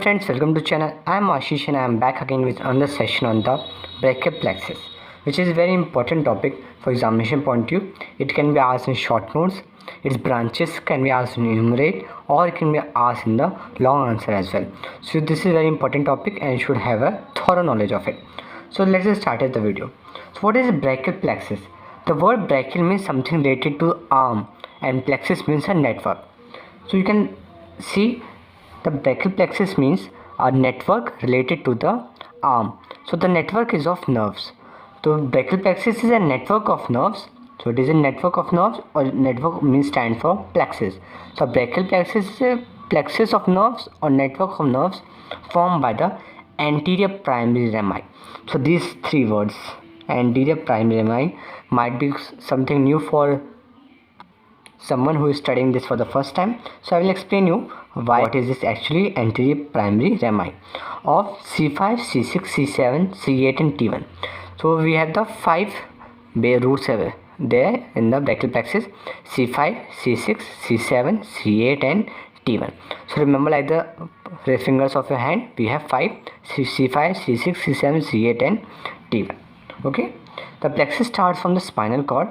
Friends, welcome to channel. I am Ashish and I am back again with another session on the brachial plexus, which is a very important topic for examination point of view. It can be asked in short notes. Its branches can be asked in enumerate, or it can be asked in the long answer as well. So this is a very important topic and you should have a thorough knowledge of it. So let's just start the video. So what is brachial plexus? The word brachial means something related to arm and plexus means a network. So you can see the brachial plexus means a network related to the arm. So the network is of nerves. So brachial plexus is a network of nerves. So it is a network of nerves, or network means stand for plexus. So brachial plexus is a plexus of nerves or network of nerves formed by the anterior primary rami. So these three words, anterior primary rami, might be something new for someone who is studying this for the first time. So I will explain you what is this actually anterior primary rami of C5, C6, C7, C8 and T1. So we have the five roots there in the brachial plexus: C5, C6, C7, C8 and T1. So remember, like the fingers of your hand, we have five: C5, C6, C7, C8 and T1. Okay, the plexus starts from the spinal cord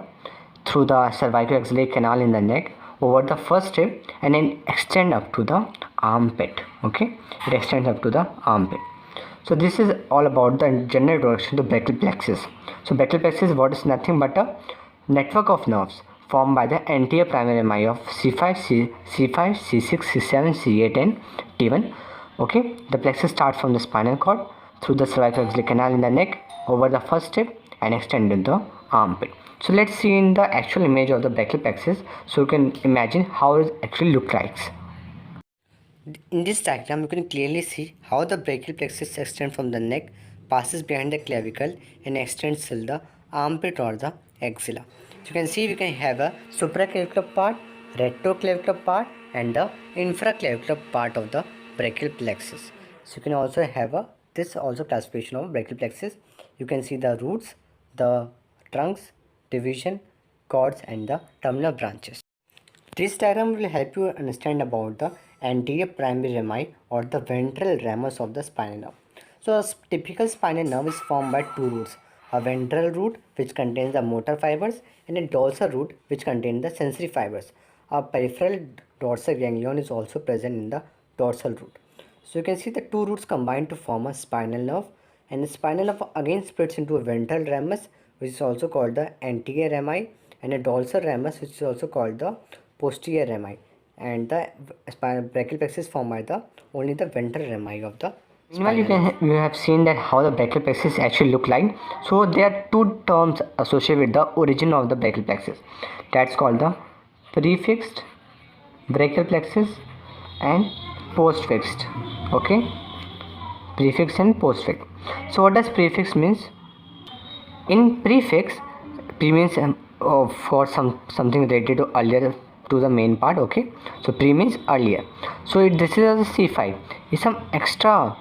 through the cervicoaxillary canal in the neck over the first rib and then extend up to the armpit. Okay, it extends up to the armpit. So this is all about the general introduction to brachial plexus. So brachial plexus is what is nothing but a network of nerves formed by the anterior primary rami of C5, C6, C7, C8 and T1. Okay, the plexus starts from the spinal cord through the cervicoaxillary canal in the neck over the first rib and extend in the armpit. So let's see in the actual image of the brachial plexus so you can imagine how it actually looks like. In this diagram you can clearly see how the brachial plexus extends from the neck, passes behind the clavicle and extends till the armpit or the axilla. So you can see we can have a supraclavicular part, retroclavicular part and the infraclavicular part of the brachial plexus. So you can also have this also classification of brachial plexus. You can see the roots, the trunks, division, cords and the terminal branches. This diagram will help you understand about the anterior primary rami or the ventral ramus of the spinal nerve. So a typical spinal nerve is formed by two roots: a ventral root which contains the motor fibers and a dorsal root which contains the sensory fibers. A peripheral dorsal ganglion is also present in the dorsal root. So you can see the two roots combine to form a spinal nerve, and the spinal nerve again splits into a ventral ramus which is also called the anterior rami and a dorsal ramus which is also called the posterior rami, and the brachial plexus formed by the only the ventral rami of the spinal. You have seen that how the brachial plexus actually look like. So there are two terms associated with the origin of the brachial plexus. That's called the prefixed brachial plexus and postfixed. Okay, prefix and postfix. So what does prefix means? In prefix, pre means for something related to earlier to the main part. Okay, so pre means earlier. So this is a C5. If some extra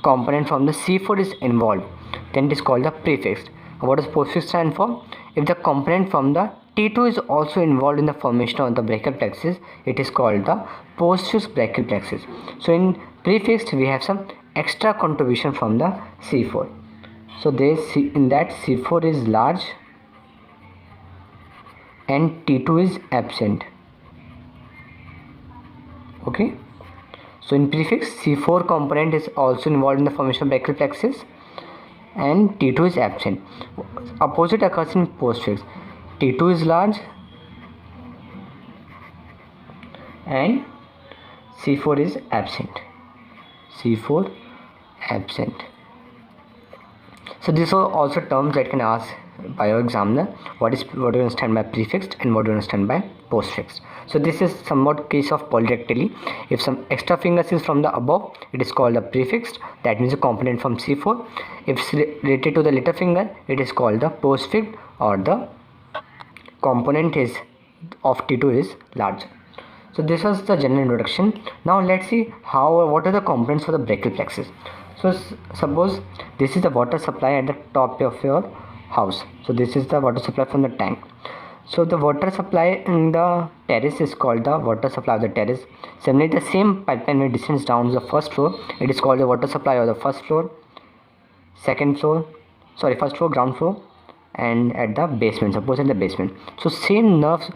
component from the C4 is involved, then it is called the prefix. What does postfix stand for? If the component from the T2 is also involved in the formation of the brachial plexus, it is called the postfixed brachial plexus. So in prefixed we have some extra contribution from the C4. So in that C4 is large and T2 is absent. Okay, so in prefix C4 component is also involved in the formation of brachial plexus and T2 is absent. Opposite occurs in postfix. T2 is large and C4 is absent. C4 absent. So these are also terms that can ask by your examiner. What do you understand by prefixed and what do you understand by postfixed? So this is somewhat case of polydactyly. If some extra fingers is from the above, it is called the prefixed. That means a component from C4. If it's related to the little finger, it is called the postfixed, or the component is of T2 is large. So this was the general introduction. Now let's see what are the components for the brachial plexus. So suppose this is the water supply at the top of your house. So this is the water supply from the tank. So the water supply in the terrace is called the water supply of the terrace. Similarly, the same pipeline when it descends down to the first floor, it is called the water supply of the first floor, first floor, ground floor, and at the basement, suppose in the basement. So same nerves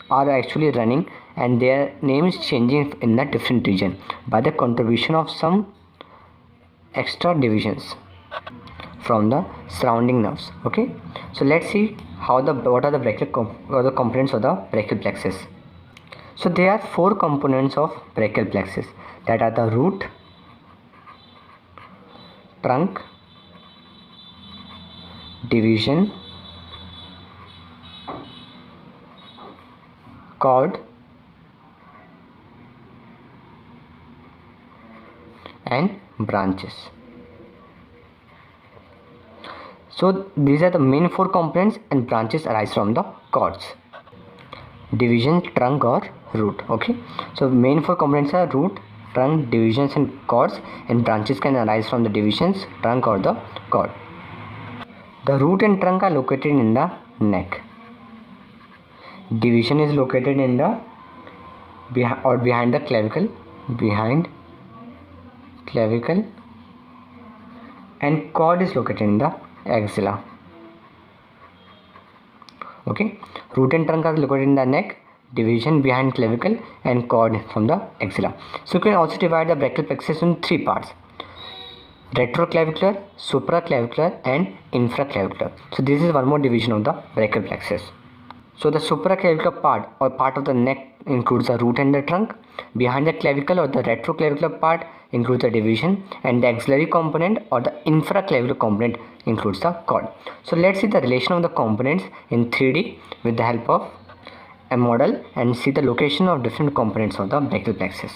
are actually running and their name is changing in the different region by the contribution of some extra divisions from the surrounding nerves. Okay, so let's see what are the the components of the brachial plexus. So there are four components of brachial plexus, that are the root, trunk, division, cord, and branches. So these are the main four components, and branches arise from the cords: division, trunk, or root. Okay, so main four components are root, trunk, divisions, and cords, and branches can arise from the divisions, trunk, or the cord. The root and trunk are located in the neck. Division is located in the behind the clavicle, and cord is located in the axilla. Okay, root and trunk are located in the neck, division behind clavicle, and cord from the axilla. So you can also divide the brachial plexus in three parts: retroclavicular, supraclavicular, and infraclavicular. So this is one more division of the brachial plexus. So the supraclavicular part or part of the neck includes the root and the trunk. Behind the clavicle or the retroclavicular part includes the division, and the axillary component or the infraclavicular component includes the cord. So let's see the relation of the components in 3D with the help of a model and see the location of different components of the brachial plexus.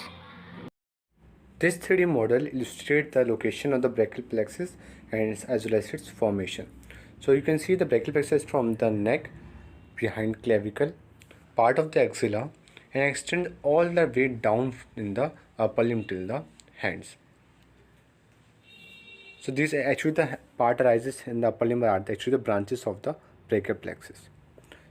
This 3D model illustrates the location of the brachial plexus and as well as its formation. So you can see the brachial plexus from the neck, behind clavicle, part of the axilla, and extend all the way down in the upper limb till the hands. So this actually the part arises in the upper limb are actually the branches of the brachial plexus.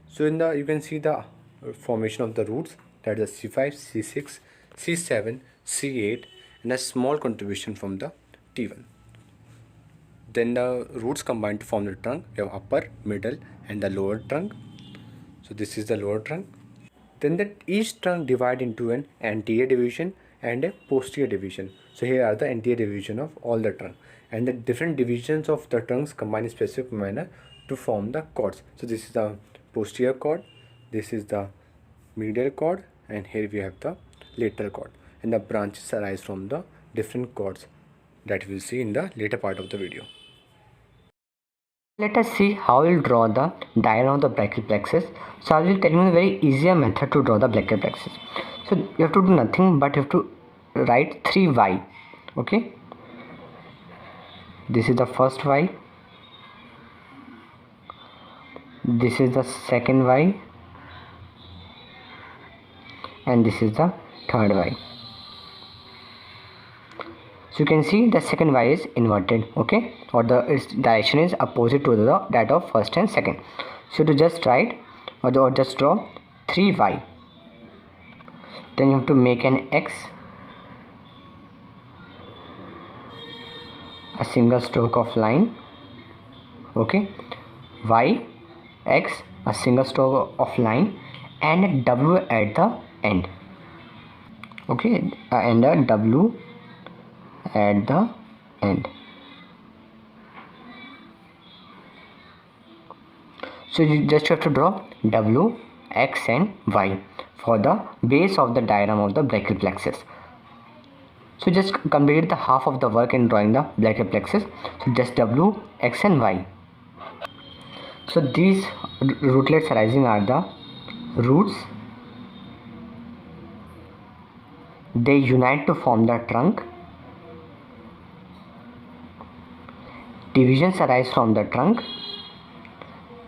So in the you can see the formation of the roots, that is C5, C6, C7, C8, and a small contribution from the T1. Then the roots combine to form the trunk. We have upper, middle, and the lower trunk. So this is the lower trunk. Then each trunk divide into an anterior division and a posterior division. So here are the anterior division of all the trunk, and the different divisions of the trunks combine in specific manner to form the cords. So this is the posterior cord, this is the medial cord, and here we have the lateral cord, and the branches arise from the different cords that we will see in the later part of the video. Let us see how we'll draw the diagram of the brachial plexus. So I will tell you a very easier method to draw the brachial plexus. So you have to do nothing but you have to write 3Y. Okay, this is the first Y, this is the second Y, and this is the third Y. So you can see the second Y is inverted, okay, or its direction is opposite to that of first and second. So to just write or just draw 3Y, then you have to make an X, a single stroke of line, okay, Y, X, a single stroke of line, and a W at the end, okay, and a W at the end. So you just have to draw W, X, and Y for the base of the diagram of the brachial plexus. So just complete the half of the work in drawing the brachial plexus. So just W, X, and Y. So these rootlets arising are the roots. They unite to form the trunk. Divisions arise from the trunk,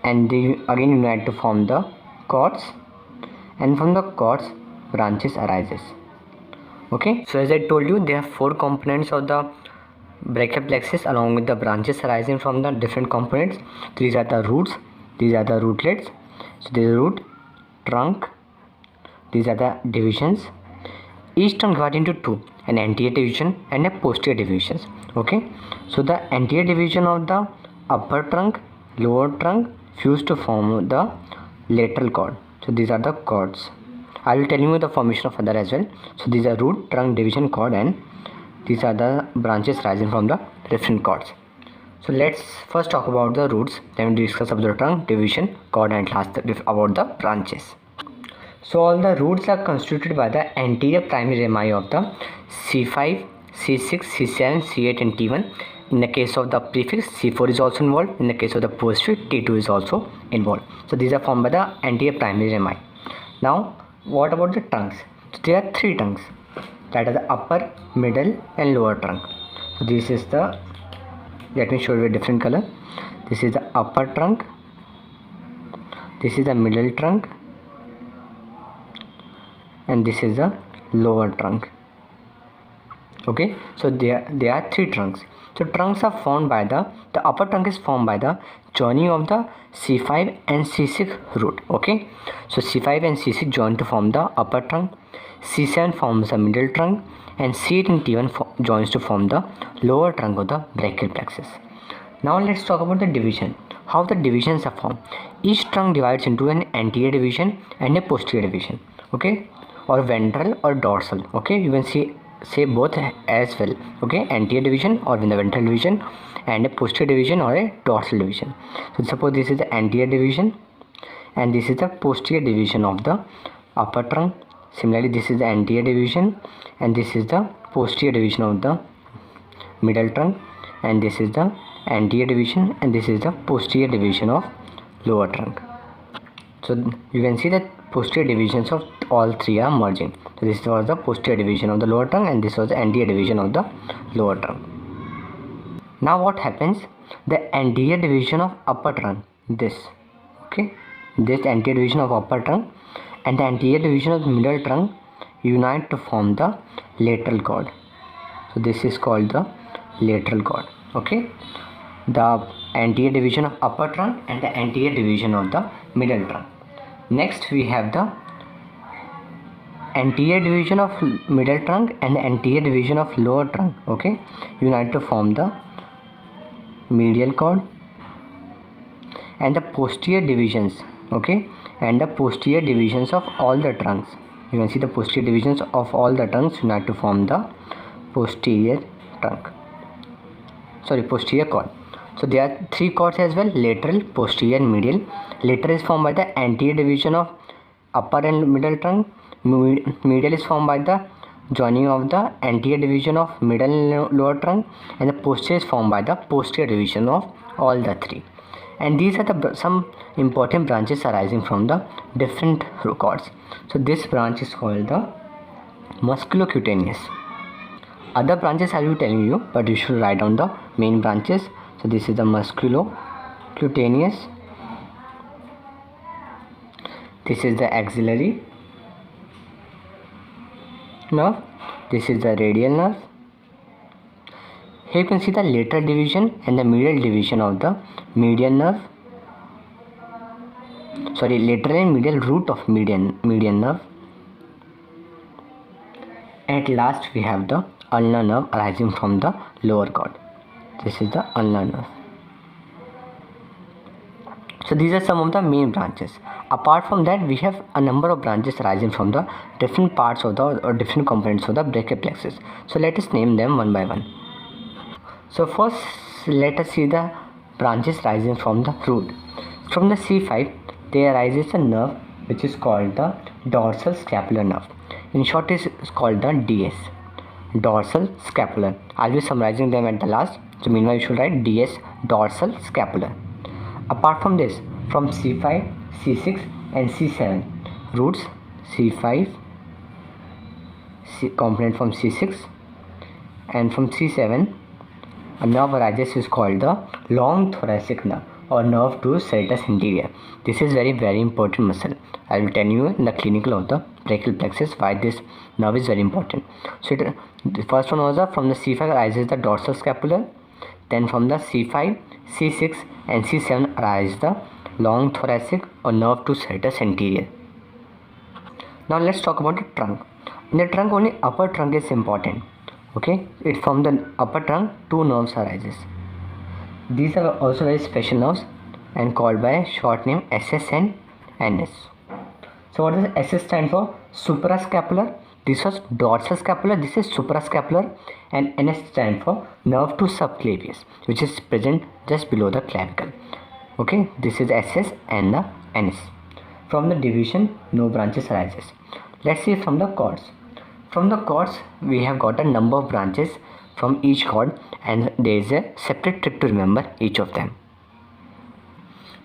and they again unite to form the cords, and from the cords branches arises. Okay, so as I told you, there are four components of the brachial plexus along with the branches arising from the different components. These are the roots, these are the rootlets. So this is root, trunk. These are the divisions. Each trunk divided into two, an anterior division and a posterior division. Okay, so the anterior division of the upper trunk, lower trunk fuse to form the lateral cord. So these are the cords. I will tell you the formation of other as well. So these are root, trunk, division, cord, and these are the branches rising from the different cords. So let's first talk about the roots, then we discuss about the trunk, division, cord, and last about the branches. So all the roots are constituted by the anterior primary rami of the C5, C6, C7, C8 and T1. In the case of the prefix, C4 is also involved. In the case of the posterior, T2 is also involved. So these are formed by the anterior primary rami. Now what about the trunks? So there are three trunks, that are the upper, middle and lower trunk. So this is the, let me show you a different color. This is the upper trunk, this is the middle trunk, and this is the lower trunk. Okay, so there are three trunks. So trunks are formed by the upper trunk is formed by the joining of the C5 and C6 root. Okay, so C5 and C6 join to form the upper trunk, C7 forms the middle trunk, and C8 and T1 joins to form the lower trunk of the brachial plexus. Now let's talk about the division, how the divisions are formed. Each trunk divides into an anterior division and a posterior division. Okay, or ventral or dorsal. Okay, you can say both as well. Okay, anterior division or in the ventral division, and a posterior division or a dorsal division. So suppose this is the anterior division and this is the posterior division of the upper trunk. Similarly, this is the anterior division and this is the posterior division of the middle trunk, and this is the anterior division and this is the posterior division of lower trunk. So you can see that posterior divisions of all three are merging. So this was the posterior division of the lower trunk and this was the anterior division of the lower trunk. Now what happens? The anterior division of upper trunk, this, okay, this anterior division of upper trunk and the anterior division of middle trunk unite to form the lateral cord. So this is called the lateral cord. Okay, the anterior division of upper trunk and the anterior division of the middle trunk. Next we have the anterior division of middle trunk and the anterior division of lower trunk. Okay, unite to form the medial cord, and the posterior divisions, okay, and the posterior divisions of all the trunks. You can see the posterior divisions of all the trunks unite to form the posterior trunk, posterior cord. So there are three cords as well: lateral, posterior and medial. Lateral is formed by the anterior division of upper and middle trunk. Medial is formed by the joining of the anterior division of middle and lower trunk, and the posterior is formed by the posterior division of all the three. And these are the some important branches arising from the different cords. So this branch is called the musculocutaneous. Other branches I will be telling you, but you should write down the main branches. So this is the musculocutaneous, this is the axillary nerve, this is the radial nerve. Here you can see the lateral division and the medial division of the median nerve, lateral and medial root of median nerve. At last we have the ulnar nerve arising from the lower cord. This is the ulnar nerve. So these are some of the main branches. Apart from that, we have a number of branches arising from the different parts of the or different components of the brachial plexus. So let us name them one by one. So first let us see the branches rising from the root. From the C5 there arises a nerve which is called the dorsal scapular nerve. In short it is called the DS, dorsal scapular. I will be summarizing them at the last. So meanwhile you should write DS, dorsal scapular. Apart from this, from C5, C6 and C7 roots, C5 component from C6 and from C7 a nerve arises is called the long thoracic nerve or nerve to serratus anterior. This is very important muscle. I will tell you in the clinical of the brachial plexus why this nerve is very important. So the first one was from the C5 arises the dorsal scapular, then from the C5, C6 and C7 arise the long thoracic or nerve to serratus anterior. Now let's talk about the trunk. In the trunk, only upper trunk is important. Okay, it from the upper trunk two nerves arises. These are also very special nerves and called by a short name SS and NS. So what does SS stand for? Suprascapular. This was dorsal scapular. This is suprascapular, and NS stand for nerve to subclavius, which is present just below the clavicle. Okay, this is SS and the NS. From the division, no branches arises. Let's see from the cords. From the cords, we have got a number of branches from each cord, and there is a separate trick to remember each of them.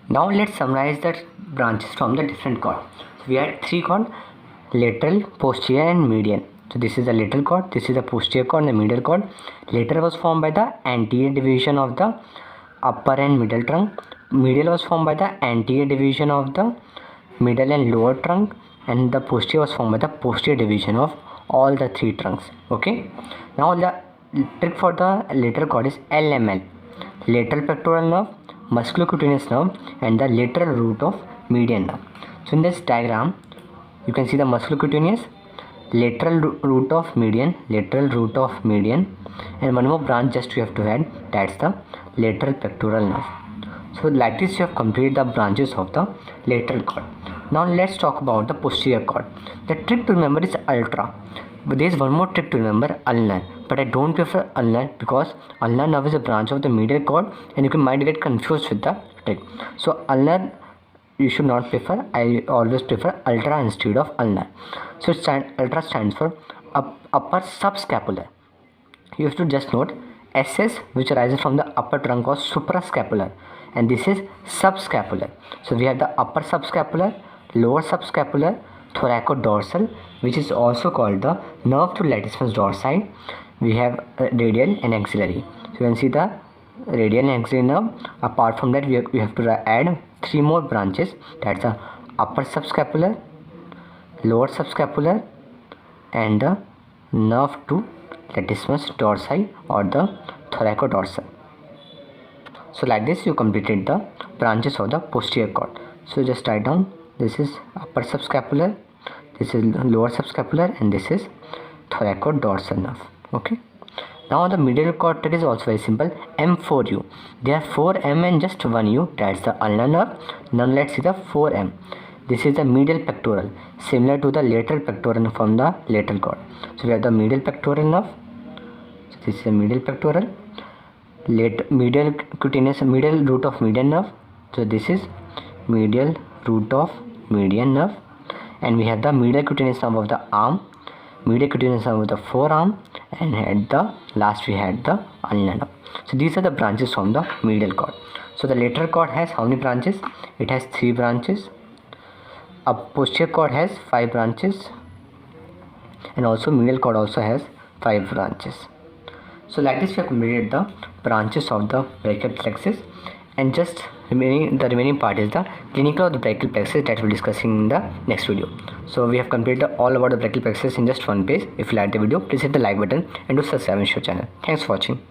Now let's summarize the branches from the different cord. So we had three cord: lateral, posterior and median. So this is the lateral cord, this is the posterior cord and the medial cord. Lateral was formed by the anterior division of the upper and middle trunk. Medial was formed by the anterior division of the middle and lower trunk, and the posterior was formed by the posterior division of all the three trunks. Okay, now the trick for the lateral cord is LML, lateral pectoral nerve, musculocutaneous nerve, and the lateral root of median nerve. So in this diagram, you can see the musculocutaneous, lateral root of median, lateral root of median, and one more branch just you have to add, that's the lateral pectoral nerve. So like this you have completed the branches of the lateral cord. Now let's talk about the posterior cord. The trick to remember is ultra. But there is one more trick to remember, ulnar. But I don't prefer ulnar because ulnar nerve is a branch of the medial cord, and you might get confused with the trick. So ulnar you should not prefer. I always prefer ultra instead of ulnar. So ultra stands for upper subscapular. You have to just note SS, which arises from the upper trunk, was suprascapular, and this is subscapular. So we have the upper subscapular, lower subscapular, thoracodorsal, which is also called the nerve to latissimus dorsi. We have radial and axillary. So you can see the radial and axillary nerve. Apart from that, we have to add three more branches. That's the upper subscapular, lower subscapular, and the nerve to latissimus dorsi or the thoracodorsal. So like this you completed the branches of the posterior cord. So just write down, this is upper subscapular, this is lower subscapular, and this is thoracodorsal nerve. Okay. Now the medial cord trick is also very simple. M4U. There are 4 M and just 1 U. That's the ulnar nerve. Now let's see the 4 M. This is the medial pectoral, similar to the lateral pectoral from the lateral cord. So we have the medial pectoral nerve. So this is the medial pectoral. Medial cutaneous, medial root of median nerve. So this is medial root of median nerve, and we have the medial cutaneous nerve of the arm, medial cutaneous nerve of the forearm, and at the last we had the ulnar nerve. So these are the branches from the medial cord. So the lateral cord has how many branches? It has 3 branches. A posterior cord has 5 branches, and also medial cord also has 5 branches. So like this we have completed the branches of the brachial plexus, and just the remaining part is the clinical of the brachial plexus that we'll be discussing in the next video. So we have completed all about the brachial plexus in just one page. If you like the video, please hit the like button and do subscribe to our channel. Thanks for watching.